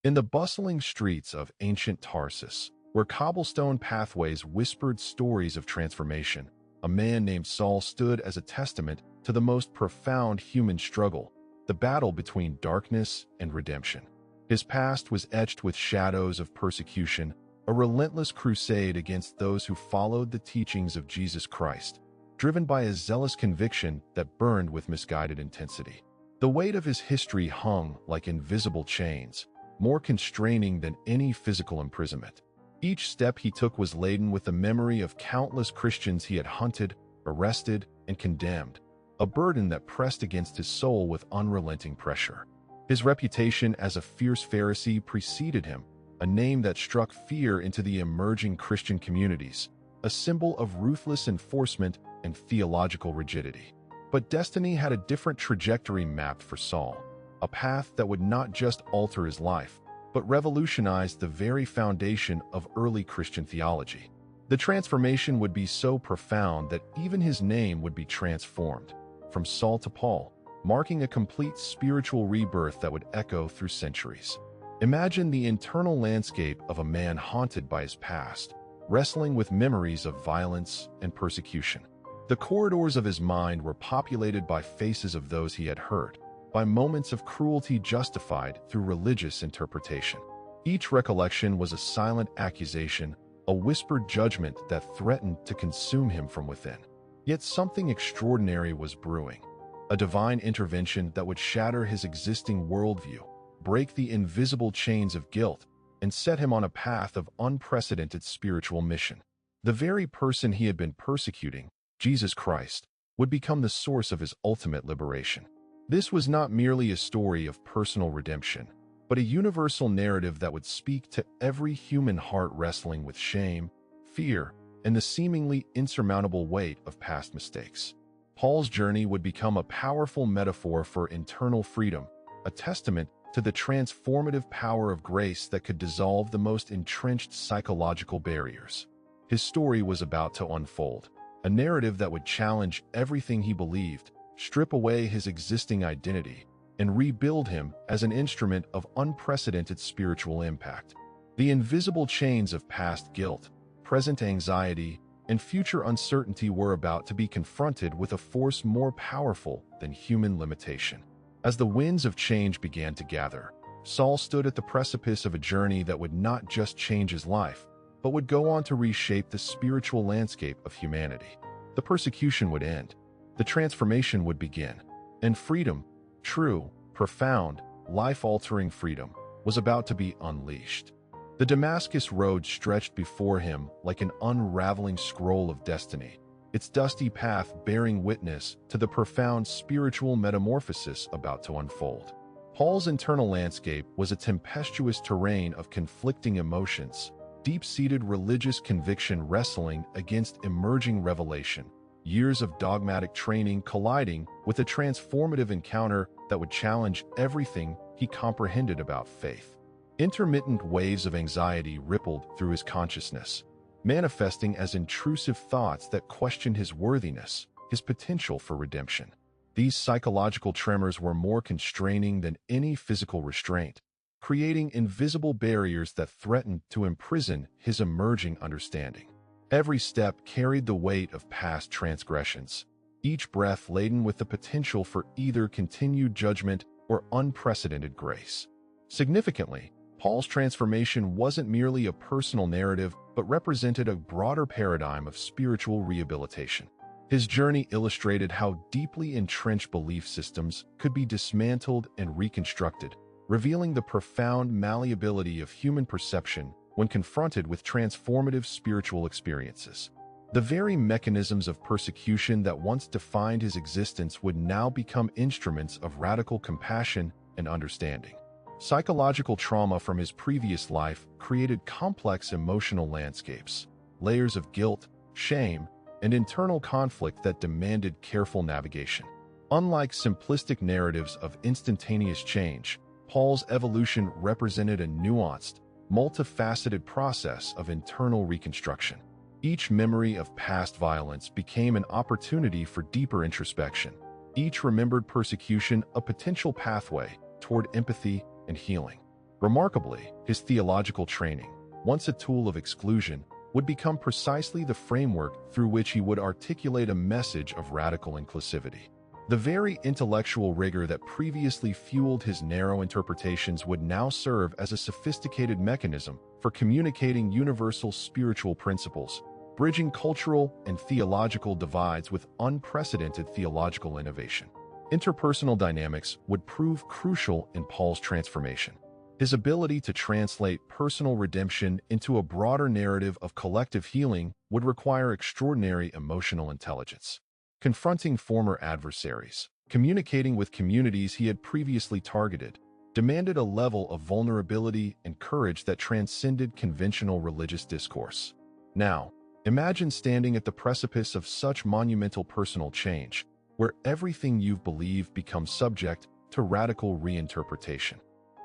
In the bustling streets of ancient Tarsus, where cobblestone pathways whispered stories of transformation, a man named Saul stood as a testament to the most profound human struggle, the battle between darkness and redemption. His past was etched with shadows of persecution, a relentless crusade against those who followed the teachings of Jesus Christ, driven by a zealous conviction that burned with misguided intensity. The weight of his history hung like invisible chains, more constraining than any physical imprisonment. Each step he took was laden with the memory of countless Christians he had hunted, arrested, and condemned, a burden that pressed against his soul with unrelenting pressure. His reputation as a fierce Pharisee preceded him, a name that struck fear into the emerging Christian communities, a symbol of ruthless enforcement and theological rigidity. But destiny had a different trajectory mapped for Saul, a path that would not just alter his life, but revolutionize the very foundation of early Christian theology. The transformation would be so profound that even his name would be transformed, from Saul to Paul, marking a complete spiritual rebirth that would echo through centuries. Imagine the internal landscape of a man haunted by his past, wrestling with memories of violence and persecution. The corridors of his mind were populated by faces of those he had hurt, by moments of cruelty justified through religious interpretation. Each recollection was a silent accusation, a whispered judgment that threatened to consume him from within. Yet something extraordinary was brewing, a divine intervention that would shatter his existing worldview, break the invisible chains of guilt, and set him on a path of unprecedented spiritual mission. The very person he had been persecuting, Jesus Christ, would become the source of his ultimate liberation. This was not merely a story of personal redemption, but a universal narrative that would speak to every human heart wrestling with shame, fear, and the seemingly insurmountable weight of past mistakes. Paul's journey would become a powerful metaphor for internal freedom, a testament to the transformative power of grace that could dissolve the most entrenched psychological barriers. His story was about to unfold, a narrative that would challenge everything he believed, strip away his existing identity, and rebuild him as an instrument of unprecedented spiritual impact. The invisible chains of past guilt, present anxiety, and future uncertainty were about to be confronted with a force more powerful than human limitation. As the winds of change began to gather, Saul stood at the precipice of a journey that would not just change his life, but would go on to reshape the spiritual landscape of humanity. The persecution would end. The transformation would begin, and freedom, true, profound, life-altering freedom, was about to be unleashed. The Damascus road stretched before him like an unraveling scroll of destiny, its dusty path bearing witness to the profound spiritual metamorphosis about to unfold. Paul's internal landscape was a tempestuous terrain of conflicting emotions, deep-seated religious conviction wrestling against emerging revelation, years of dogmatic training colliding with a transformative encounter that would challenge everything he comprehended about faith. Intermittent waves of anxiety rippled through his consciousness, manifesting as intrusive thoughts that questioned his worthiness, his potential for redemption. These psychological tremors were more constraining than any physical restraint, creating invisible barriers that threatened to imprison his emerging understanding. Every step carried the weight of past transgressions, each breath laden with the potential for either continued judgment or unprecedented grace. Significantly, Paul's transformation wasn't merely a personal narrative, but represented a broader paradigm of spiritual rehabilitation. His journey illustrated how deeply entrenched belief systems could be dismantled and reconstructed, revealing the profound malleability of human perception when confronted with transformative spiritual experiences. The very mechanisms of persecution that once defined his existence would now become instruments of radical compassion and understanding. Psychological trauma from his previous life created complex emotional landscapes, layers of guilt, shame, and internal conflict that demanded careful navigation. Unlike simplistic narratives of instantaneous change, Paul's evolution represented a nuanced, multifaceted process of internal reconstruction. Each memory of past violence became an opportunity for deeper introspection, each remembered persecution a potential pathway toward empathy and healing. Remarkably, his theological training, once a tool of exclusion, would become precisely the framework through which he would articulate a message of radical inclusivity. The very intellectual rigor that previously fueled his narrow interpretations would now serve as a sophisticated mechanism for communicating universal spiritual principles, bridging cultural and theological divides with unprecedented theological innovation. Interpersonal dynamics would prove crucial in Paul's transformation. His ability to translate personal redemption into a broader narrative of collective healing would require extraordinary emotional intelligence. Confronting former adversaries, communicating with communities he had previously targeted, demanded a level of vulnerability and courage that transcended conventional religious discourse. Now, imagine standing at the precipice of such monumental personal change, where everything you've believed becomes subject to radical reinterpretation.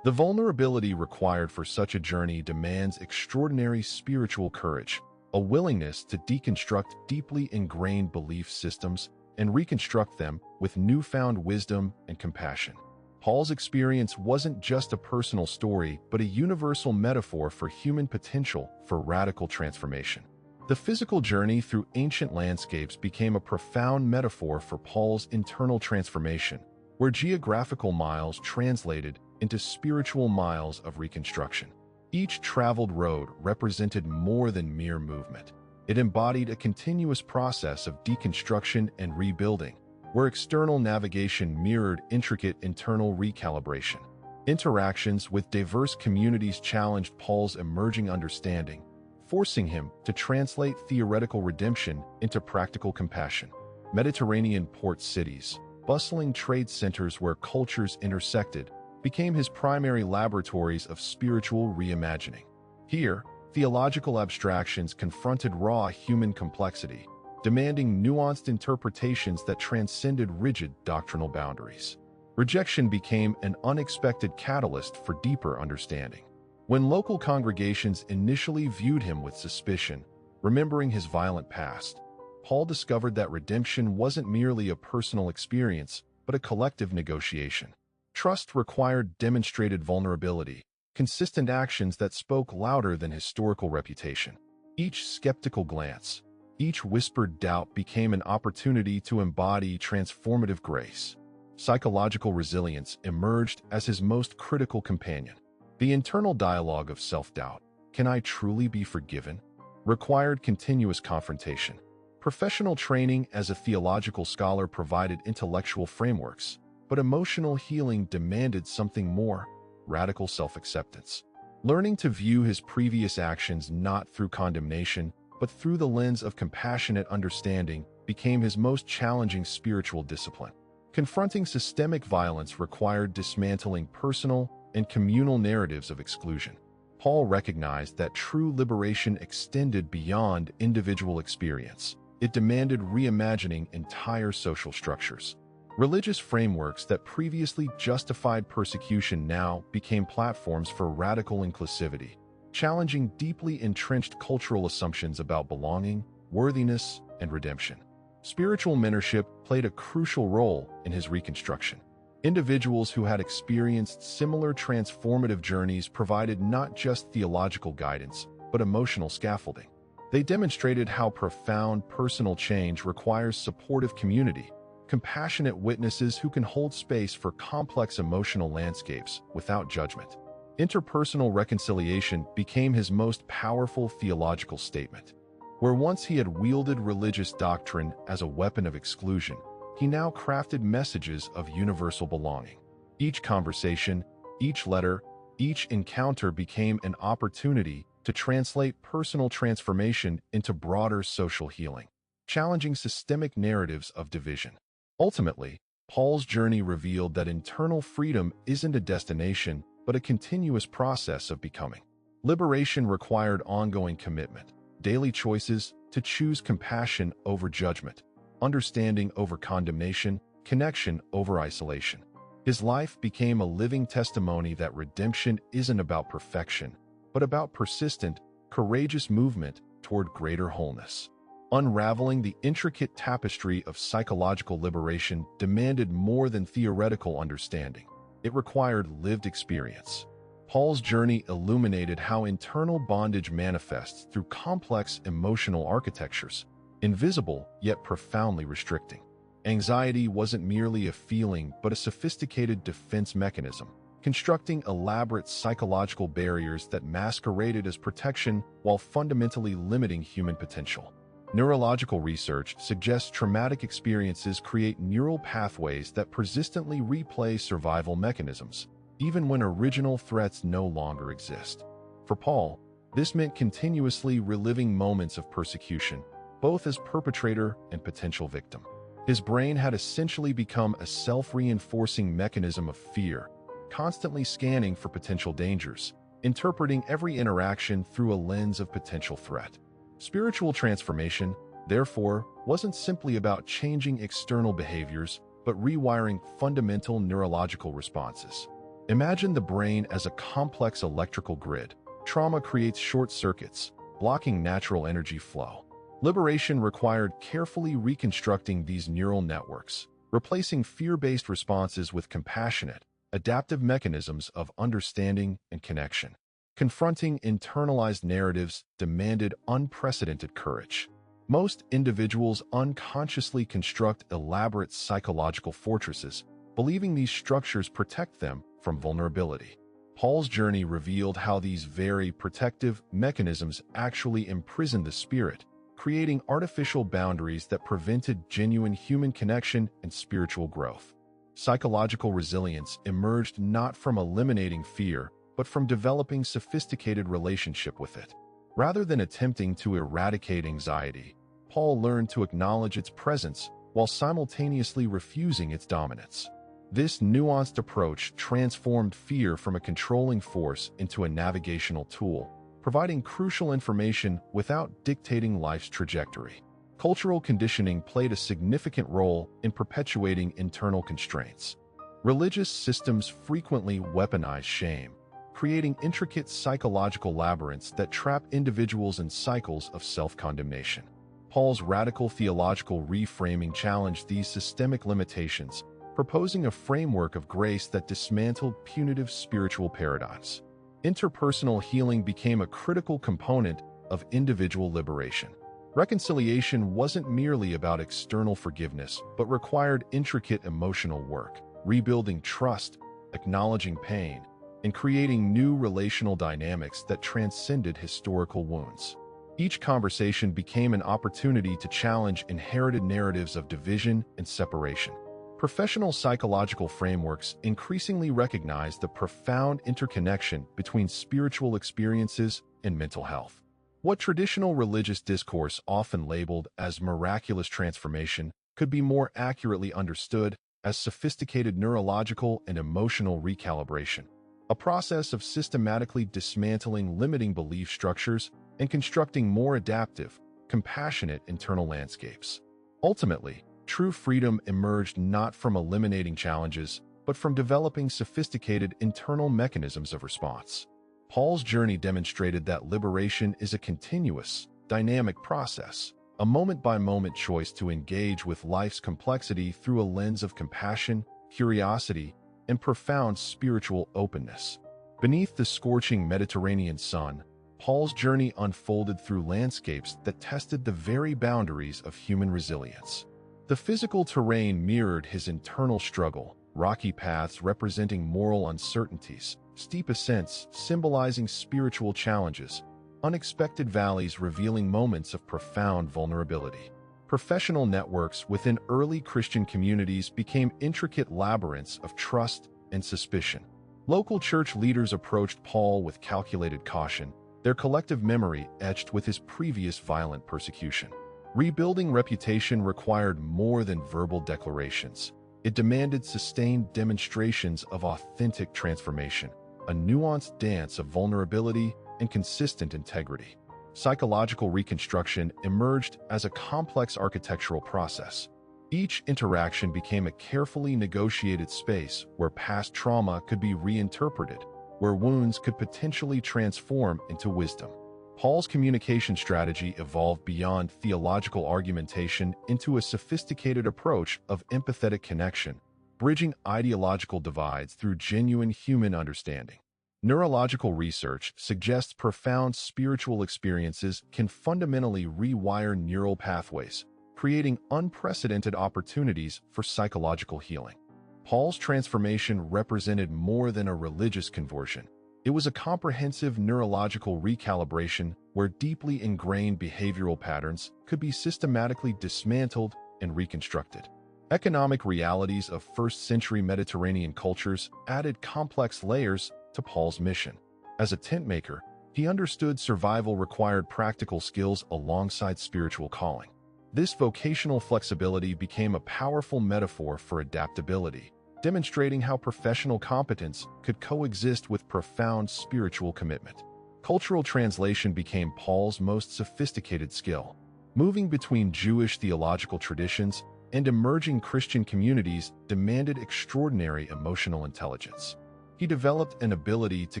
The vulnerability required for such a journey demands extraordinary spiritual courage, a willingness to deconstruct deeply ingrained belief systems and reconstruct them with newfound wisdom and compassion. Paul's experience wasn't just a personal story, but a universal metaphor for human potential for radical transformation. The physical journey through ancient landscapes became a profound metaphor for Paul's internal transformation, where geographical miles translated into spiritual miles of reconstruction. Each traveled road represented more than mere movement. It embodied a continuous process of deconstruction and rebuilding, where external navigation mirrored intricate internal recalibration. Interactions with diverse communities challenged Paul's emerging understanding, forcing him to translate theoretical redemption into practical compassion. Mediterranean port cities, bustling trade centers where cultures intersected, became his primary laboratories of spiritual reimagining. Here, theological abstractions confronted raw human complexity, demanding nuanced interpretations that transcended rigid doctrinal boundaries. Rejection became an unexpected catalyst for deeper understanding. When local congregations initially viewed him with suspicion, remembering his violent past, Paul discovered that redemption wasn't merely a personal experience, but a collective negotiation. Trust required demonstrated vulnerability, consistent actions that spoke louder than historical reputation. Each skeptical glance, each whispered doubt became an opportunity to embody transformative grace. Psychological resilience emerged as his most critical companion. The internal dialogue of self-doubt, "Can I truly be forgiven?" required continuous confrontation. Professional training as a theological scholar provided intellectual frameworks, but emotional healing demanded something more: radical self-acceptance. Learning to view his previous actions not through condemnation, but through the lens of compassionate understanding became his most challenging spiritual discipline. Confronting systemic violence required dismantling personal and communal narratives of exclusion. Paul recognized that true liberation extended beyond individual experience. It demanded reimagining entire social structures. Religious frameworks that previously justified persecution now became platforms for radical inclusivity, challenging deeply entrenched cultural assumptions about belonging, worthiness, and redemption. Spiritual mentorship played a crucial role in his reconstruction. Individuals who had experienced similar transformative journeys provided not just theological guidance, but emotional scaffolding. They demonstrated how profound personal change requires supportive community, compassionate witnesses who can hold space for complex emotional landscapes without judgment. Interpersonal reconciliation became his most powerful theological statement. Where once he had wielded religious doctrine as a weapon of exclusion, he now crafted messages of universal belonging. Each conversation, each letter, each encounter became an opportunity to translate personal transformation into broader social healing, challenging systemic narratives of division. Ultimately, Paul's journey revealed that internal freedom isn't a destination, but a continuous process of becoming. Liberation required ongoing commitment, daily choices to choose compassion over judgment, understanding over condemnation, connection over isolation. His life became a living testimony that redemption isn't about perfection, but about persistent, courageous movement toward greater wholeness. Unraveling the intricate tapestry of psychological liberation demanded more than theoretical understanding. It required lived experience. Paul's journey illuminated how internal bondage manifests through complex emotional architectures, invisible yet profoundly restricting. Anxiety wasn't merely a feeling but a sophisticated defense mechanism, constructing elaborate psychological barriers that masqueraded as protection while fundamentally limiting human potential. Neurological research suggests traumatic experiences create neural pathways that persistently replay survival mechanisms, even when original threats no longer exist. For Paul, this meant continuously reliving moments of persecution, both as perpetrator and potential victim. His brain had essentially become a self-reinforcing mechanism of fear, constantly scanning for potential dangers, interpreting every interaction through a lens of potential threat. Spiritual transformation, therefore, wasn't simply about changing external behaviors, but rewiring fundamental neurological responses. Imagine the brain as a complex electrical grid. Trauma creates short circuits, blocking natural energy flow. Liberation required carefully reconstructing these neural networks, replacing fear-based responses with compassionate, adaptive mechanisms of understanding and connection. Confronting internalized narratives demanded unprecedented courage. Most individuals unconsciously construct elaborate psychological fortresses, believing these structures protect them from vulnerability. Paul's journey revealed how these very protective mechanisms actually imprisoned the spirit, creating artificial boundaries that prevented genuine human connection and spiritual growth. Psychological resilience emerged not from eliminating fear, but from developing sophisticated relationship with it. Rather than attempting to eradicate anxiety, Paul learned to acknowledge its presence while simultaneously refusing its dominance. This nuanced approach transformed fear from a controlling force into a navigational tool, providing crucial information without dictating life's trajectory. Cultural conditioning played a significant role in perpetuating internal constraints. Religious systems frequently weaponize shame, creating intricate psychological labyrinths that trap individuals in cycles of self-condemnation. Paul's radical theological reframing challenged these systemic limitations, proposing a framework of grace that dismantled punitive spiritual paradigms. Interpersonal healing became a critical component of individual liberation. Reconciliation wasn't merely about external forgiveness, but required intricate emotional work, rebuilding trust, acknowledging pain, and creating new relational dynamics that transcended historical wounds. Each conversation became an opportunity to challenge inherited narratives of division and separation. Professional psychological frameworks increasingly recognize the profound interconnection between spiritual experiences and mental health. What traditional religious discourse often labeled as miraculous transformation could be more accurately understood as sophisticated neurological and emotional recalibration, a process of systematically dismantling limiting belief structures and constructing more adaptive, compassionate internal landscapes. Ultimately, true freedom emerged not from eliminating challenges, but from developing sophisticated internal mechanisms of response. Paul's journey demonstrated that liberation is a continuous, dynamic process, a moment-by-moment choice to engage with life's complexity through a lens of compassion, curiosity, and profound spiritual openness. Beneath the scorching Mediterranean sun, Paul's journey unfolded through landscapes that tested the very boundaries of human resilience. The physical terrain mirrored his internal struggle, rocky paths representing moral uncertainties, steep ascents symbolizing spiritual challenges, unexpected valleys revealing moments of profound vulnerability. Professional networks within early Christian communities became intricate labyrinths of trust and suspicion. Local church leaders approached Paul with calculated caution, their collective memory etched with his previous violent persecution. Rebuilding reputation required more than verbal declarations. It demanded sustained demonstrations of authentic transformation, a nuanced dance of vulnerability and consistent integrity. Psychological reconstruction emerged as a complex architectural process. Each interaction became a carefully negotiated space where past trauma could be reinterpreted, where wounds could potentially transform into wisdom. Paul's communication strategy evolved beyond theological argumentation into a sophisticated approach of empathetic connection, bridging ideological divides through genuine human understanding. Neurological research suggests profound spiritual experiences can fundamentally rewire neural pathways, creating unprecedented opportunities for psychological healing. Paul's transformation represented more than a religious conversion. It was a comprehensive neurological recalibration where deeply ingrained behavioral patterns could be systematically dismantled and reconstructed. Economic realities of first-century Mediterranean cultures added complex layers to Paul's mission. As a tent maker, he understood survival required practical skills alongside spiritual calling. This vocational flexibility became a powerful metaphor for adaptability, demonstrating how professional competence could coexist with profound spiritual commitment. Cultural translation became Paul's most sophisticated skill. Moving between Jewish theological traditions and emerging Christian communities demanded extraordinary emotional intelligence. He developed an ability to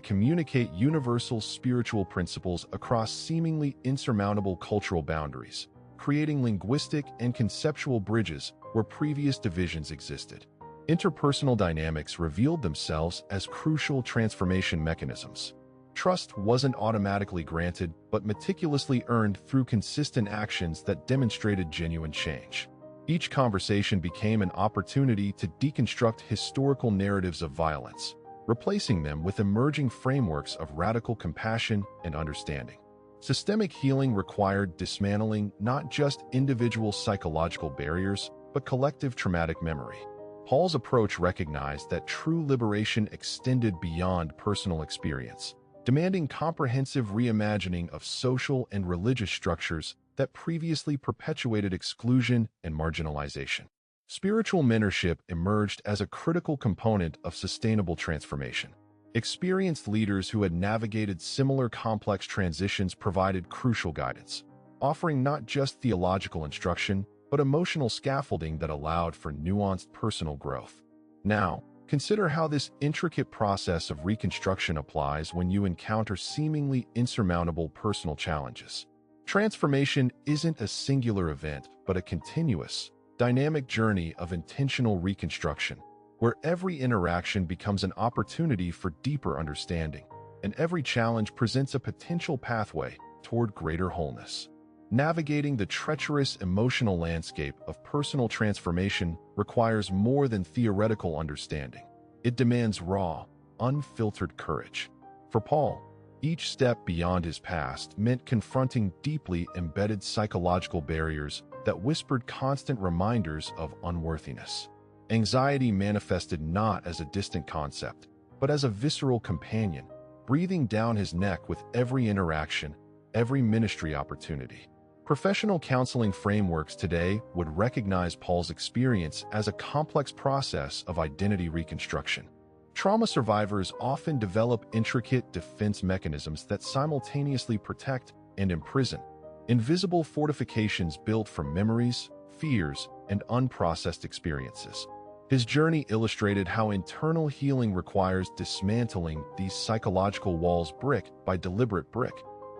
communicate universal spiritual principles across seemingly insurmountable cultural boundaries, creating linguistic and conceptual bridges where previous divisions existed. Interpersonal dynamics revealed themselves as crucial transformation mechanisms. Trust wasn't automatically granted, but meticulously earned through consistent actions that demonstrated genuine change. Each conversation became an opportunity to deconstruct historical narratives of violence, replacing them with emerging frameworks of radical compassion and understanding. Systemic healing required dismantling not just individual psychological barriers, but collective traumatic memory. Paul's approach recognized that true liberation extended beyond personal experience, demanding comprehensive reimagining of social and religious structures that previously perpetuated exclusion and marginalization. Spiritual mentorship emerged as a critical component of sustainable transformation. Experienced leaders who had navigated similar complex transitions provided crucial guidance, offering not just theological instruction, but emotional scaffolding that allowed for nuanced personal growth. Now, consider how this intricate process of reconstruction applies when you encounter seemingly insurmountable personal challenges. Transformation isn't a singular event, but a continuous, dynamic journey of intentional reconstruction, where every interaction becomes an opportunity for deeper understanding, and every challenge presents a potential pathway toward greater wholeness. Navigating the treacherous emotional landscape of personal transformation requires more than theoretical understanding. It demands raw, unfiltered courage. For Paul, each step beyond his past meant confronting deeply embedded psychological barriers that whispered constant reminders of unworthiness. Anxiety manifested not as a distant concept, but as a visceral companion, breathing down his neck with every interaction, every ministry opportunity. Professional counseling frameworks today would recognize Paul's experience as a complex process of identity reconstruction. Trauma survivors often develop intricate defense mechanisms that simultaneously protect and imprison, invisible fortifications built from memories, fears, and unprocessed experiences. His journey illustrated how internal healing requires dismantling these psychological walls brick by deliberate brick,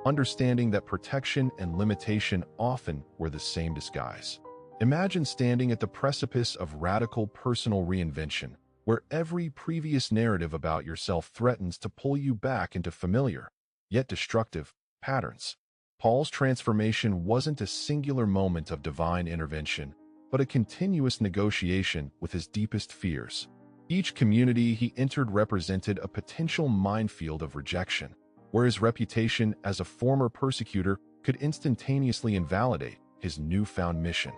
understanding that protection and limitation often were the same disguise. Imagine standing at the precipice of radical personal reinvention, where every previous narrative about yourself threatens to pull you back into familiar, yet destructive, patterns. Paul's transformation wasn't a singular moment of divine intervention, but a continuous negotiation with his deepest fears. Each community he entered represented a potential minefield of rejection, where his reputation as a former persecutor could instantaneously invalidate his newfound mission.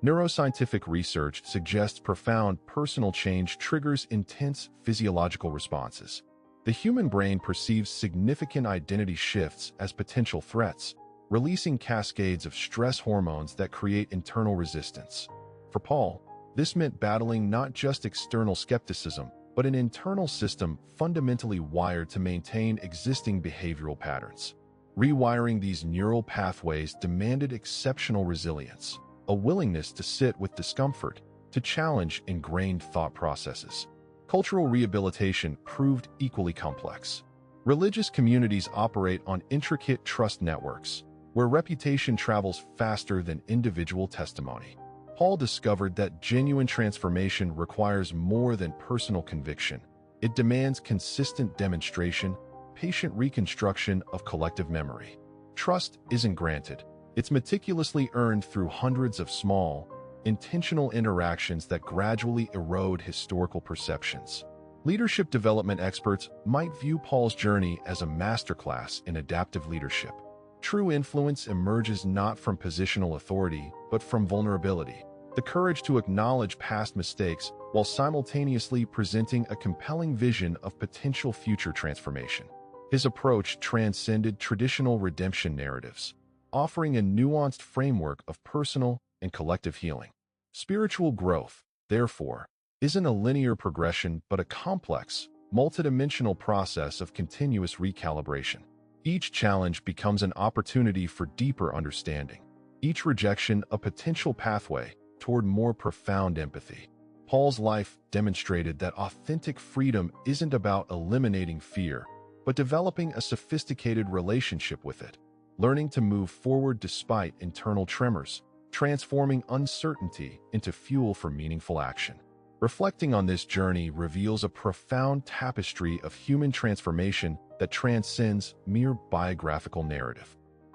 Neuroscientific research suggests profound personal change triggers intense physiological responses. The human brain perceives significant identity shifts as potential threats, releasing cascades of stress hormones that create internal resistance. For Paul, this meant battling not just external skepticism, but an internal system fundamentally wired to maintain existing behavioral patterns. Rewiring these neural pathways demanded exceptional resilience, a willingness to sit with discomfort, to challenge ingrained thought processes. Cultural rehabilitation proved equally complex. Religious communities operate on intricate trust networks, where reputation travels faster than individual testimony. Paul discovered that genuine transformation requires more than personal conviction. It demands consistent demonstration, patient reconstruction of collective memory. Trust isn't granted. It's meticulously earned through hundreds of small, intentional interactions that gradually erode historical perceptions. Leadership development experts might view Paul's journey as a masterclass in adaptive leadership. True influence emerges not from positional authority, but from vulnerability, the courage to acknowledge past mistakes while simultaneously presenting a compelling vision of potential future transformation. His approach transcended traditional redemption narratives, offering a nuanced framework of personal and collective healing. Spiritual growth, therefore, isn't a linear progression but a complex, multidimensional process of continuous recalibration. Each challenge becomes an opportunity for deeper understanding, each rejection a potential pathway toward more profound empathy. Paul's life demonstrated that authentic freedom isn't about eliminating fear, but developing a sophisticated relationship with it, learning to move forward despite internal tremors, transforming uncertainty into fuel for meaningful action. Reflecting on this journey reveals a profound tapestry of human transformation that transcends mere biographical narrative.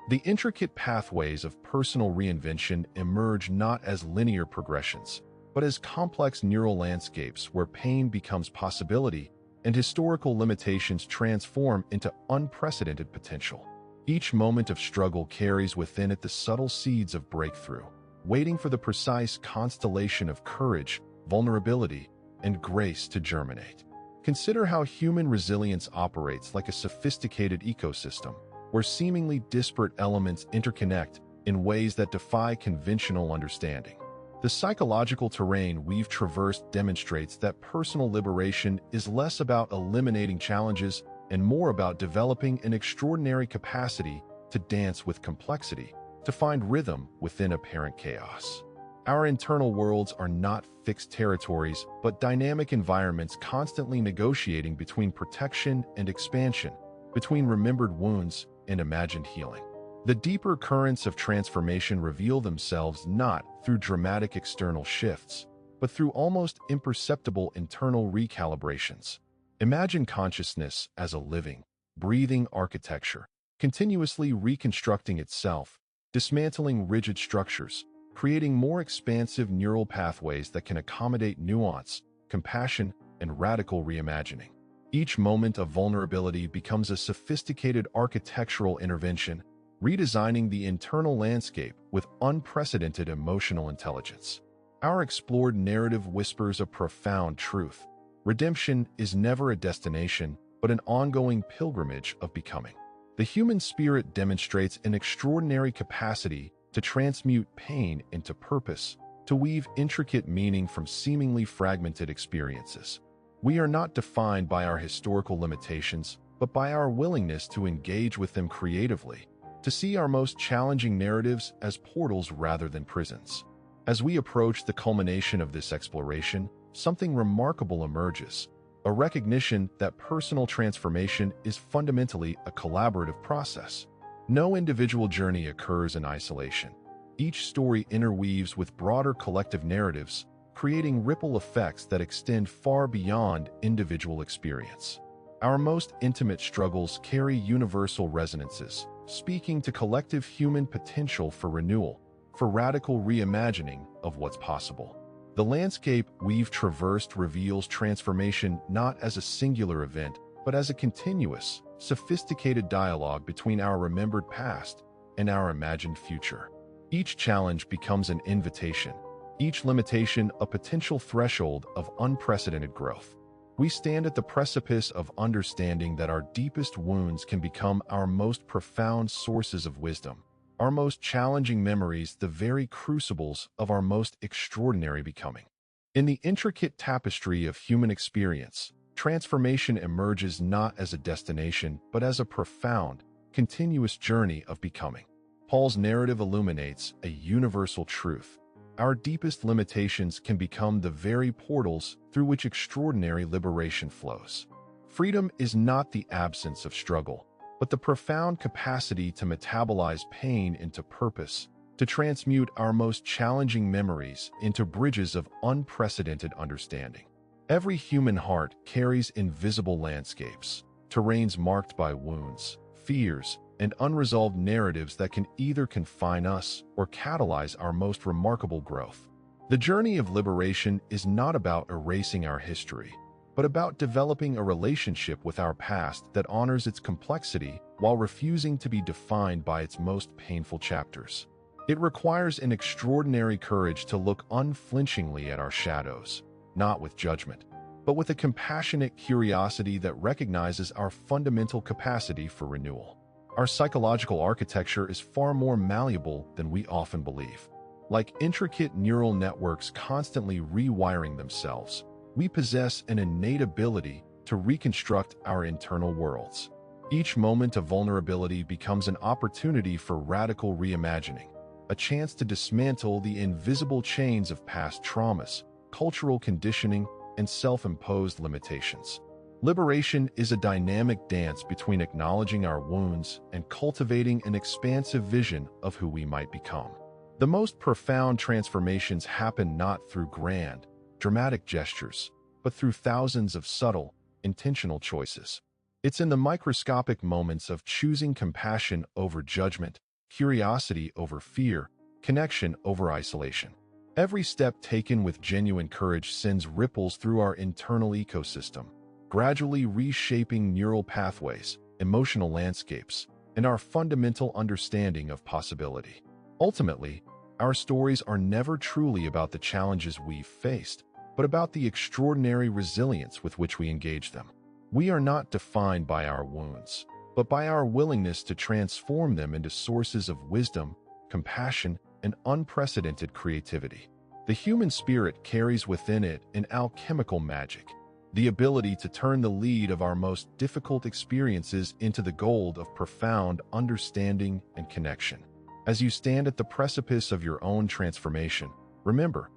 The intricate pathways of personal reinvention emerge not as linear progressions, but as complex neural landscapes where pain becomes possibility and historical limitations transform into unprecedented potential. Each moment of struggle carries within it the subtle seeds of breakthrough, waiting for the precise constellation of courage, vulnerability, and grace to germinate. Consider how human resilience operates like a sophisticated ecosystem, where seemingly disparate elements interconnect in ways that defy conventional understanding. The psychological terrain we've traversed demonstrates that personal liberation is less about eliminating challenges and more about developing an extraordinary capacity to dance with complexity, to find rhythm within apparent chaos. Our internal worlds are not fixed territories, but dynamic environments constantly negotiating between protection and expansion, between remembered wounds and imagined healing. The deeper currents of transformation reveal themselves not through dramatic external shifts, but through almost imperceptible internal recalibrations. Imagine consciousness as a living, breathing architecture, continuously reconstructing itself, dismantling rigid structures, creating more expansive neural pathways that can accommodate nuance, compassion, and radical reimagining. Each moment of vulnerability becomes a sophisticated architectural intervention, redesigning the internal landscape with unprecedented emotional intelligence. Our explored narrative whispers a profound truth. Redemption is never a destination, but an ongoing pilgrimage of becoming. The human spirit demonstrates an extraordinary capacity to transmute pain into purpose, to weave intricate meaning from seemingly fragmented experiences. We are not defined by our historical limitations, but by our willingness to engage with them creatively, to see our most challenging narratives as portals rather than prisons. As we approach the culmination of this exploration, something remarkable emerges, a recognition that personal transformation is fundamentally a collaborative process. No individual journey occurs in isolation. Each story interweaves with broader collective narratives, creating ripple effects that extend far beyond individual experience. Our most intimate struggles carry universal resonances, speaking to collective human potential for renewal, for radical reimagining of what's possible. The landscape we've traversed reveals transformation not as a singular event, but as a continuous, sophisticated dialogue between our remembered past and our imagined future. Each challenge becomes an invitation, each limitation a potential threshold of unprecedented growth. We stand at the precipice of understanding that our deepest wounds can become our most profound sources of wisdom, our most challenging memories the very crucibles of our most extraordinary becoming. In the intricate tapestry of human experience, transformation emerges not as a destination, but as a profound, continuous journey of becoming. Paul's narrative illuminates a universal truth. Our deepest limitations can become the very portals through which extraordinary liberation flows. Freedom is not the absence of struggle, but the profound capacity to metabolize pain into purpose, to transmute our most challenging memories into bridges of unprecedented understanding. Every human heart carries invisible landscapes, terrains marked by wounds, fears, and unresolved narratives that can either confine us or catalyze our most remarkable growth. The journey of liberation is not about erasing our history, but about developing a relationship with our past that honors its complexity while refusing to be defined by its most painful chapters. It requires an extraordinary courage to look unflinchingly at our shadows, not with judgment, but with a compassionate curiosity that recognizes our fundamental capacity for renewal. Our psychological architecture is far more malleable than we often believe. Like intricate neural networks constantly rewiring themselves, we possess an innate ability to reconstruct our internal worlds. Each moment of vulnerability becomes an opportunity for radical reimagining, a chance to dismantle the invisible chains of past traumas, cultural conditioning, and self-imposed limitations. Liberation is a dynamic dance between acknowledging our wounds and cultivating an expansive vision of who we might become. The most profound transformations happen not through grand, dramatic gestures, but through thousands of subtle, intentional choices. It's in the microscopic moments of choosing compassion over judgment, curiosity over fear, connection over isolation. Every step taken with genuine courage sends ripples through our internal ecosystem, gradually reshaping neural pathways, emotional landscapes, and our fundamental understanding of possibility. Ultimately, our stories are never truly about the challenges we've faced, but about the extraordinary resilience with which we engage them. We are not defined by our wounds, but by our willingness to transform them into sources of wisdom, compassion, and unprecedented creativity. The human spirit carries within it an alchemical magic, the ability to turn the lead of our most difficult experiences into the gold of profound understanding and connection. As you stand at the precipice of your own transformation, remember,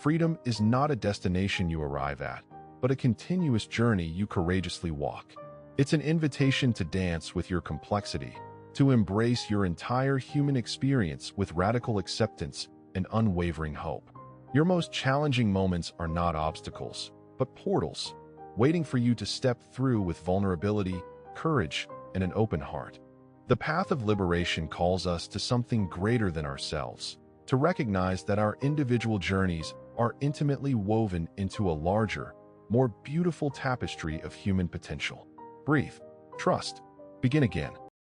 freedom is not a destination you arrive at, but a continuous journey you courageously walk. It's an invitation to dance with your complexity, to embrace your entire human experience with radical acceptance and unwavering hope. Your most challenging moments are not obstacles, but portals, waiting for you to step through with vulnerability, courage, and an open heart. The path of liberation calls us to something greater than ourselves, to recognize that our individual journeys are intimately woven into a larger, more beautiful tapestry of human potential. Breathe, trust, begin again.